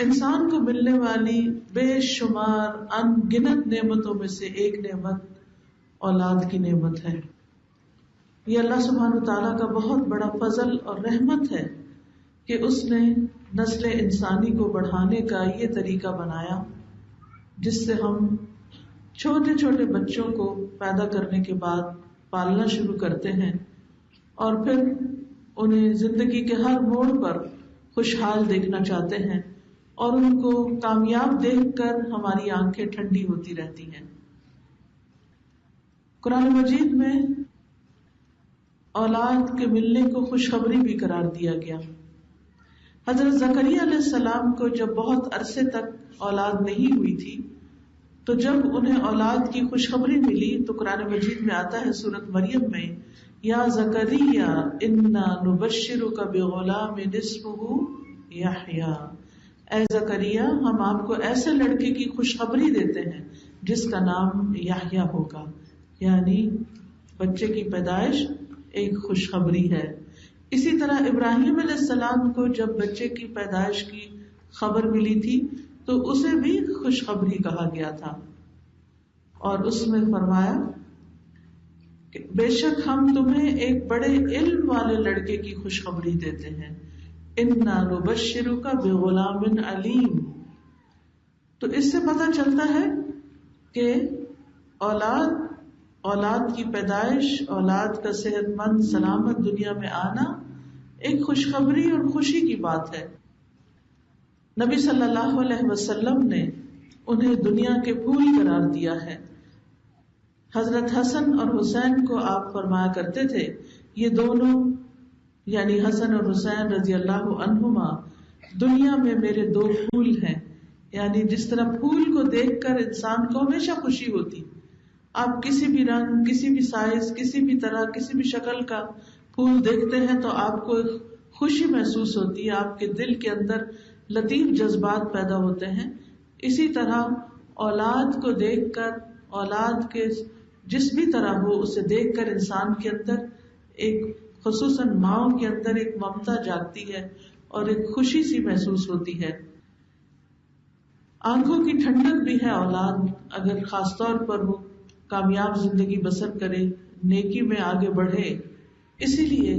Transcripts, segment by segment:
انسان کو ملنے والی بے شمار ان گنت نعمتوں میں سے ایک نعمت اولاد کی نعمت ہے. یہ اللہ سبحانہ وتعالیٰ کا بہت بڑا فضل اور رحمت ہے کہ اس نے نسل انسانی کو بڑھانے کا یہ طریقہ بنایا جس سے ہم چھوٹے چھوٹے بچوں کو پیدا کرنے کے بعد پالنا شروع کرتے ہیں اور پھر انہیں زندگی کے ہر موڑ پر خوشحال دیکھنا چاہتے ہیں اور ان کو کامیاب دیکھ کر ہماری آنکھیں ٹھنڈی ہوتی رہتی ہیں. قرآن مجید میں اولاد کے ملنے کو خوشخبری بھی قرار دیا گیا. حضرت زکریا علیہ السلام کو جب بہت عرصے تک اولاد نہیں ہوئی تھی تو جب انہیں اولاد کی خوشخبری ملی تو قرآن مجید میں آتا ہے سورۃ مریم میں یا زکریا انا نبشرک بغلام اسمہ یحییٰ، اے زکریا ہم آپ کو ایسے لڑکے کی خوشخبری دیتے ہیں جس کا نام یحییٰ ہوگا، یعنی بچے کی پیدائش ایک خوشخبری ہے. اسی طرح ابراہیم علیہ السلام کو جب بچے کی پیدائش کی خبر ملی تھی تو اسے بھی خوشخبری کہا گیا تھا اور اس میں فرمایا کہ بے شک ہم تمہیں ایک بڑے علم والے لڑکے کی خوشخبری دیتے ہیں، انا نبشرک بغلام علیم. تو اس سے پتہ چلتا ہے کہ اولاد کی پیدائش، اولاد کا صحت مند سلامت دنیا میں آنا ایک خوشخبری اور خوشی کی بات ہے. نبی صلی اللہ علیہ وسلم نے انہیں دنیا کے پھول قرار دیا ہے. حضرت حسن اور حسین کو آپ فرمایا کرتے تھے یہ دونوں یعنی حسن اور حسین رضی اللہ عنہما دنیا میں میرے دو پھول ہیں. یعنی جس طرح پھول کو دیکھ کر انسان کو ہمیشہ خوشی ہوتی، آپ کسی بھی رنگ، کسی بھی سائز، کسی بھی طرح، کسی بھی شکل کا پھول دیکھتے ہیں تو آپ کو خوشی محسوس ہوتی ہے، آپ کے دل کے اندر لطیف جذبات پیدا ہوتے ہیں. اسی طرح اولاد کو دیکھ کر، اولاد کے جس بھی طرح ہو اسے دیکھ کر انسان کے اندر ایک خصوصاً ماؤں کے اندر ایک ممتا جاگتی ہے اور ایک خوشی سی محسوس ہوتی ہے. آنکھوں کی ٹھنڈک بھی ہے اولاد اگر خاص طور پر وہ کامیاب زندگی بسر کرے، نیکی میں آگے بڑھے. اسی لیے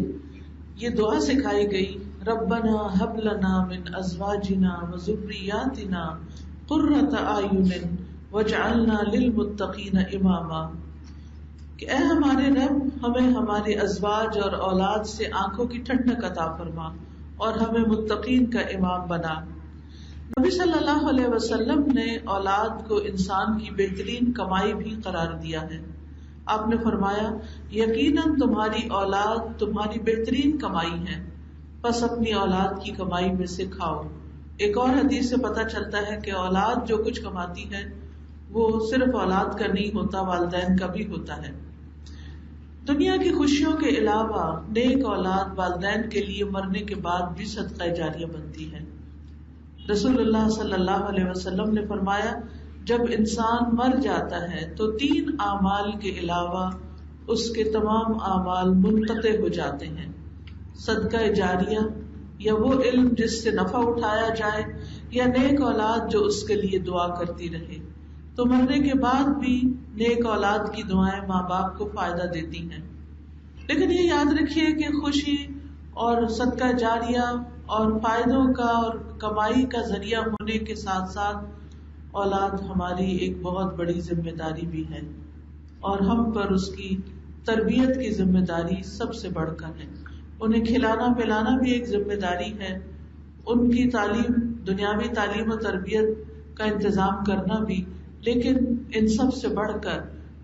یہ دعا سکھائی گئی ربنا ہب لنا من ازواجنا وذریاتنا قرۃ اعین واجعلنا للمتقین اماما، کہ اے ہمارے رب ہمیں ہمارے ازواج اور اولاد سے آنکھوں کی ٹھنڈک عطا فرما اور ہمیں متقین کا امام بنا. نبی صلی اللہ علیہ وسلم نے اولاد کو انسان کی بہترین کمائی بھی قرار دیا ہے. آپ نے فرمایا یقیناً تمہاری اولاد تمہاری بہترین کمائی ہے، بس اپنی اولاد کی کمائی میں سے کھاؤ. ایک اور حدیث سے پتہ چلتا ہے کہ اولاد جو کچھ کماتی ہے وہ صرف اولاد کا نہیں ہوتا، والدین کا بھی ہوتا ہے. دنیا کی خوشیوں کے علاوہ نیک اولاد والدین کے لیے مرنے کے بعد بھی صدقہ جاریہ بنتی ہے. رسول اللہ صلی اللہ علیہ وسلم نے فرمایا جب انسان مر جاتا ہے تو 3 اعمال کے علاوہ اس کے تمام اعمال منقطع ہو جاتے ہیں. صدقہ جاریہ یا وہ علم جس سے نفع اٹھایا جائے یا نیک اولاد جو اس کے لیے دعا کرتی رہے. تو مرنے کے بعد بھی نیک اولاد کی دعائیں ماں باپ کو فائدہ دیتی ہیں. لیکن یہ یاد رکھیے کہ خوشی اور صدقہ جاریہ اور فائدوں کا اور کمائی کا ذریعہ ہونے کے ساتھ ساتھ اولاد ہماری ایک بہت بڑی ذمہ داری بھی ہے اور ہم پر اس کی تربیت کی ذمہ داری سب سے بڑھ کر ہے. انہیں کھلانا پلانا بھی ایک ذمہ داری ہے، ان کی تعلیم، دنیاوی تعلیم و تربیت کا انتظام کرنا بھی، لیکن ان سب سے بڑھ کر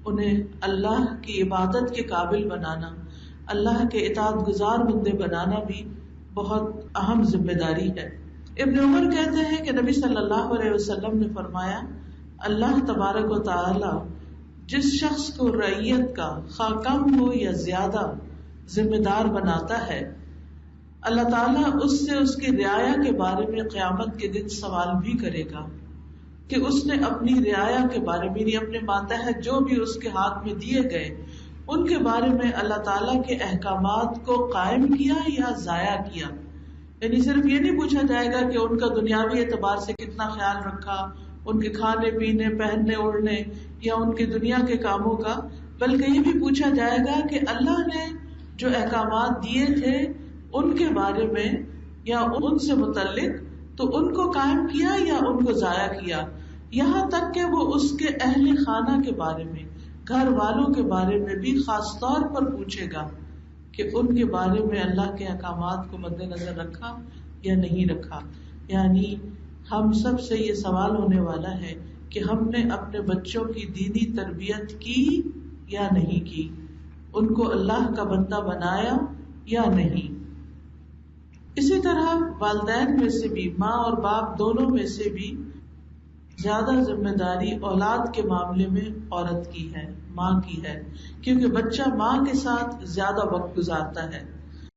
انہیں اللہ کی عبادت کے قابل بنانا، اللہ کے اطاعت گزار بندے بنانا بھی بہت اہم ذمہ داری ہے. ابن عمر کہتے ہیں کہ نبی صلی اللہ علیہ وسلم نے فرمایا اللہ تبارک و تعالی جس شخص کو رعیت کا خواہ کم ہو یا زیادہ ذمہ دار بناتا ہے، اللہ تعالیٰ اس سے اس کی رعایا کے بارے میں قیامت کے دن سوال بھی کرے گا کہ اس نے اپنی رعایا کے بارے میں، اپنے ماتحت جو بھی اس کے ہاتھ میں دیے گئے ان کے بارے میں اللہ تعالیٰ کے احکامات کو قائم کیا یا ضائع کیا. یعنی صرف یہ نہیں پوچھا جائے گا کہ ان کا دنیاوی اعتبار سے کتنا خیال رکھا، ان کے کھانے پینے پہننے اوڑھنے یا ان کے دنیا کے کاموں کا، بلکہ یہ بھی پوچھا جائے گا کہ اللہ نے جو احکامات دیے تھے ان کے بارے میں یا ان سے متعلق تو ان کو قائم کیا یا ان کو ضائع کیا، یہاں تک کہ وہ اس کے اہل خانہ کے بارے میں، گھر والوں کے بارے میں بھی خاص طور پر پوچھے گا کہ ان کے بارے میں اللہ کے احکامات کو مد نظر رکھا یا نہیں رکھا. یعنی ہم سب سے یہ سوال ہونے والا ہے کہ ہم نے اپنے بچوں کی دینی تربیت کی یا نہیں کی، ان کو اللہ کا بندہ بنایا یا نہیں. اسی طرح والدین میں سے بھی، ماں اور باپ دونوں میں سے بھی زیادہ ذمہ داری اولاد کے معاملے میں عورت کی ہے، ماں کی ہے، کیونکہ بچہ ماں کے ساتھ زیادہ وقت گزارتا ہے.